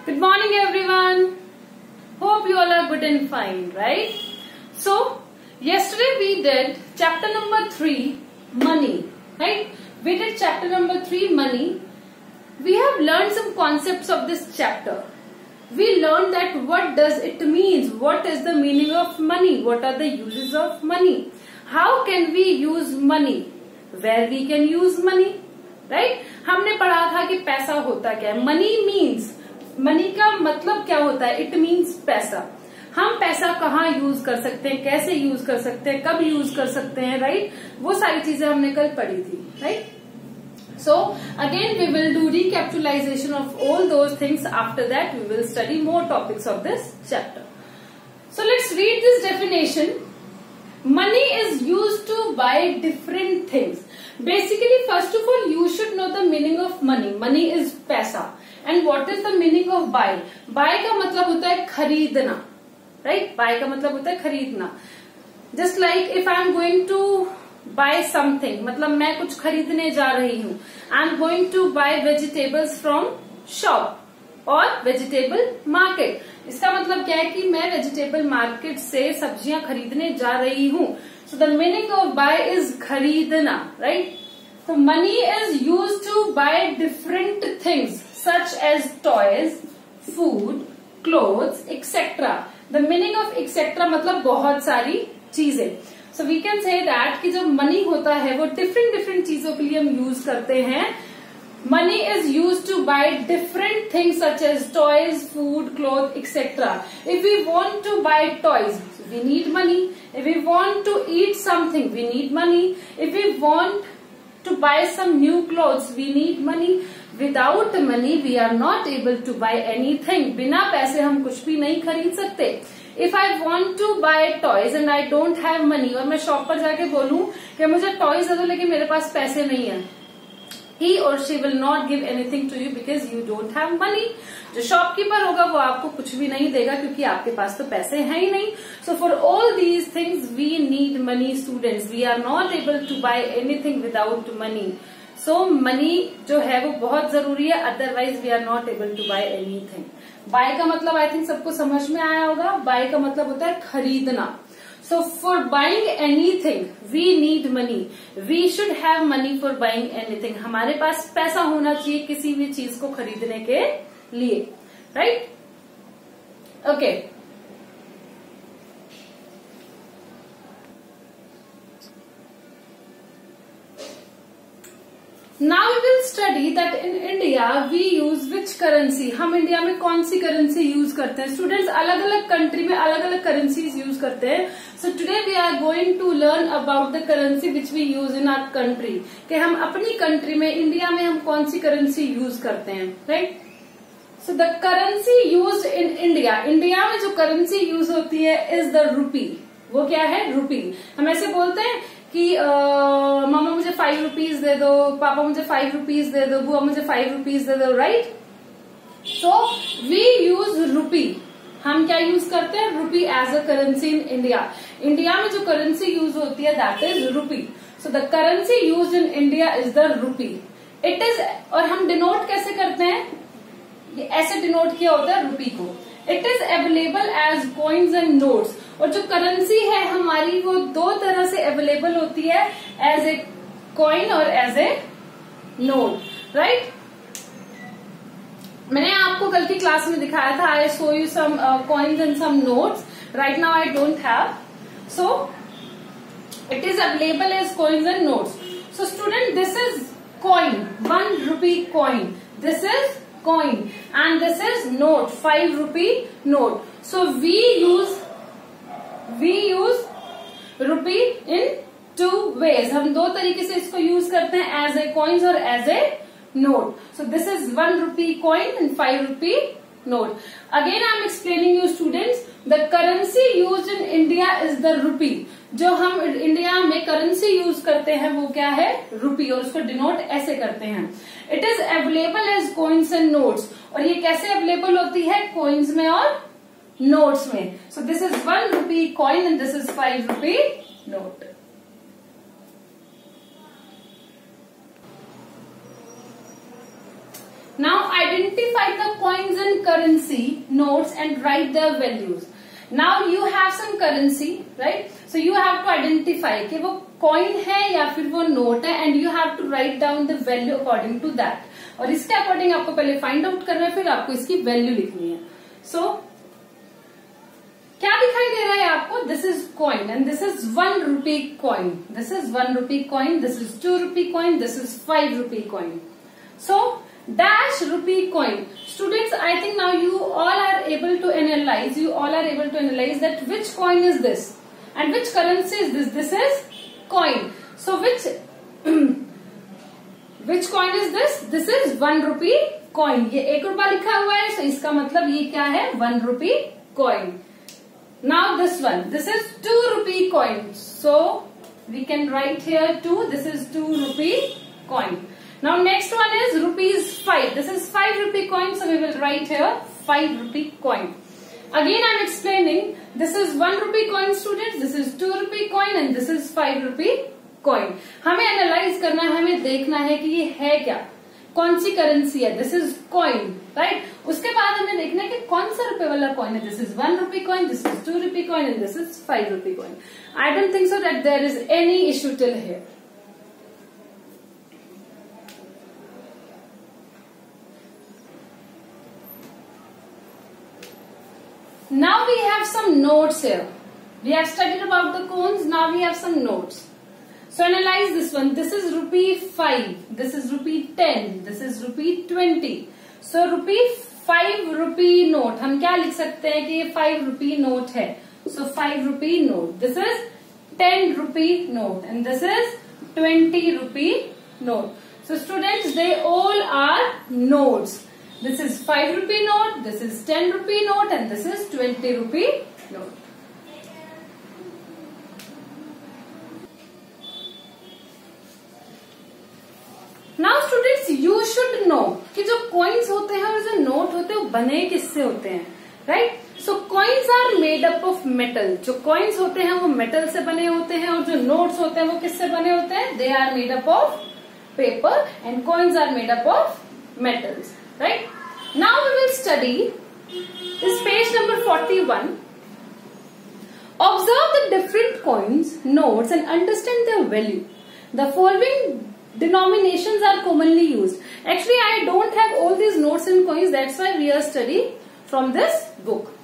Good morning everyone. Hope you all are good and fine, right? So, yesterday we did chapter number 3, money, right? We did chapter number 3, money. We have learned some concepts of this chapter. We learned that what does it means, what is the meaning of money, what are the uses of money, how can we use money, where we can use money, right? हमने पढ़ा था कि पैसा होता क्या है. Money means, money का मतलब क्या होता है? इट मीन्स पैसा. हम पैसा कहाँ यूज कर सकते हैं, कैसे यूज कर सकते हैं, कब यूज कर सकते हैं, राइट? वो सारी चीजें हमने कल पढ़ी थी, right? So again we will do recapitalization of all those things. After that we will study more topics of this chapter. So let's read this definition. Money is used to buy different things. Basically, first of all, you should know the meaning of money. Money is पैसा. And what is the meaning of buy? Buy का मतलब होता है खरीदना, right? Buy का मतलब होता है खरीदना. Just like if I am going to buy something, मतलब मैं कुछ खरीदने जा रही हूँ. I am going to buy vegetables from shop और vegetable market. इसका मतलब क्या है कि मैं vegetable market से सब्जियां खरीदने जा रही हूँ. So the meaning of buy is खरीदना, right? So money is used to buy different things such as toys, food, clothes, etc. The meaning of etc. मतलब बहुत सारी चीजें. So we can say that कि जब मनी होता है वो different चीजों के लिए हम यूज करते हैं. Money is used to buy different things such as toys, food, clothes, etc. If we want to buy toys, we need money. If we want to eat something, we need money. If we want to buy some new clothes, we need money. Without money, we are not able to buy anything. बिना पैसे हम कुछ भी नहीं खरीद सकते. If I want to buy toys and I don't have money, और मैं शॉप पर जाके बोलूं कि मुझे टॉयज दे दो लेकिन मेरे पास पैसे नहीं है, he or she will not give anything to you because you don't have money. जो शॉपकीपर होगा वो आपको कुछ भी नहीं देगा क्योंकि आपके पास तो पैसे हैं ही नहीं. So for all these things we need money, students. We are not able to buy anything without money. So money जो है वो बहुत जरूरी है, otherwise we are not able to buy anything. Buy का मतलब I think सबको समझ में आया होगा. Buy का मतलब होता है खरीदना. So for buying anything, we need money. We should have money for buying anything. हमारे पास पैसा होना चाहिए किसी भी चीज को खरीदने के लिए, right? Okay. Now we will study that in India we use which currency. हम इंडिया में कौन सी करेंसी यूज करते हैं? स्टूडेंट्स अलग अलग कंट्री में अलग अलग करेंसीज यूज करते हैं. So today we are going to learn about the currency which we use in our country. कि हम अपनी कंट्री में, इंडिया में हम कौन सी करेंसी यूज करते हैं, right? So the currency use in India, India में जो करेंसी यूज होती है इज द रूपी. वो क्या है? रूपी. हम ऐसे बोलते हैं कि मामा मुझे 5 रुपीज दे दो, पापा मुझे 5 रुपीज दे दो, बुआ मुझे 5 रुपीज दे दो, राइट? सो वी यूज रूपी. हम क्या यूज करते हैं? Rupee as a currency in India. India में जो करेंसी यूज होती है that is rupee. So the currency use in India is the rupee. It is, और हम डिनोट कैसे करते हैं? ये ऐसे डिनोट किया होता है रूपी को. It is available as coins and notes. और जो करेंसी है हमारी वो दो तरह से अवेलेबल होती है, एज ए कॉइन और एज ए नोट, राइट? मैंने आपको कल की क्लास में दिखाया था. I show you some coins and some notes. Right now I don't have. So it is available as coins and notes. So student, this is coin, 1 rupee coin. This is coin and this is note, 5 rupee note. So we use rupee in 2 ways. हम दो तरीके से इसको use करते हैं, as a coins और as a note. So this is 1 rupee coin and 5 rupee note. Again I am explaining you students, the currency used in India is the rupee. जो हम इंडिया में करेंसी यूज करते हैं वो क्या है? रूपी. और उसको डिनोट ऐसे करते हैं. It is available as coins and notes. और ये कैसे अवेलेबल होती है? कॉइन्स में और नोट्स में. सो this is 1 rupee coin and this is 5 rupee note. Now identify the coins and currency notes and write their values. Now you have some currency, right? So you have to identify कि वो coin है या फिर वो note है, and you have to write down the value according to that. और इसके according आपको पहले फाइंड आउट करना है, फिर आपको इसकी वैल्यू लिखनी है. सो क्या दिखाई दे रहा है आपको? This is coin and this is 1 rupee coin. This is 1 rupee coin, this is 2 rupee coin, this is 5 rupee coin. So dash rupee coin. Students, I think now you all are able to analyze. You all are able to analyze that which coin is this and which currency is this. This is coin. So which coin is this? This is 1 rupee coin. ये 1 रुपया लिखा हुआ है, so इसका मतलब ये क्या है? 1 rupee coin. Now this one, this is 2 rupee coin. So we can write here 2. This is 2 rupee coin. Now next one is rupees 5. This is 5 rupee coin, so we will write here 5 rupee coin. Again I am explaining, this is 1 rupee coin students, this is 2 rupee coin and this is 5 rupee coin. हमें analyse करना है, हमें देखना है कि ये है क्या, कौन सी करेंसी है. This is coin, right. उसके बाद हमें देखना है कि कौन सा रुपए वाला कॉइन है. This is 1 rupee coin, this is 2 rupee coin and this is 5 rupee coin. I don't think so that there is any issue till here. Now we have some notes here. We have studied about the coins. Now we have some notes. So analyze this one. This is rupee 5. This is rupee 10. This is rupee 20. So rupee 5 rupee note. हम क्या लिख सकते हैं कि ये 5 rupee note है. So 5 rupee note. This is 10 rupee note and this is 20 rupee note. So students, they all are notes. This is 5 rupee note, this is 10 rupee note and this is 20 rupee note. Now students, you should know कि जो coins होते हैं और जो note होते हैं वो बने किससे होते हैं, right? So coins are made up of metal. जो coins होते हैं वो metal से बने होते हैं और जो notes होते हैं वो किससे बने होते हैं? They are made up of paper and coins are made up of metals. Right? Now we will study is page number 41. Observe the different coins, notes and understand their value. The following denominations are commonly used. Actually, I don't have all these notes and coins. That's why we are studying from this book.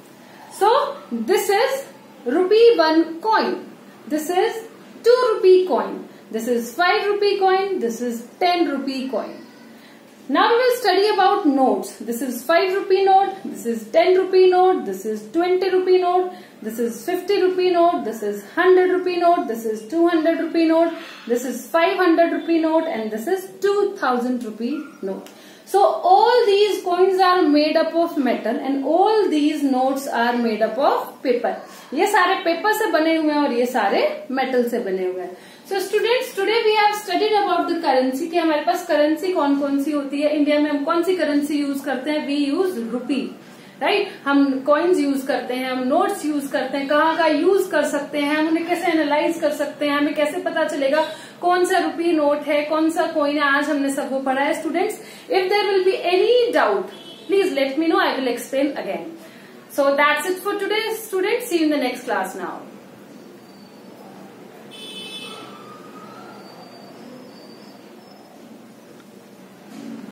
So, this is rupee 1 coin. This is 2 rupee coin. This is 5 rupee coin. This is 10 rupee coin. Now we will study about notes. This is 5 rupee note, this is 10 rupee note, this is 20 rupee note, this is 50 rupee note, this is 100 rupee note, this is 200 rupee note, this is 500 rupee note and this is 2000 rupee note. So all these coins are made up of metal and all these notes are made up of paper. ये सारे paper से बने हुए हैं और ये सारे metal से बने हुए हैं. So students, today we have studied about the currency कि हमारे पास करेंसी कौन कौन सी होती है. इंडिया में हम कौन सी करेंसी यूज करते हैं? We use rupee, right. हम कॉइन्स यूज करते हैं, हम नोट्स यूज करते हैं. कहाँ का यूज कर सकते हैं, हम उन्हें कैसे एनालाइज कर सकते हैं, हमें कैसे पता चलेगा कौन सा रुपी नोट है, कौन सा कॉइन है. आज हमने सब वो पढ़ा है. Students, if there will be any doubt, please let me know. I will explain again. So that's it for today, students. See you in the next class now.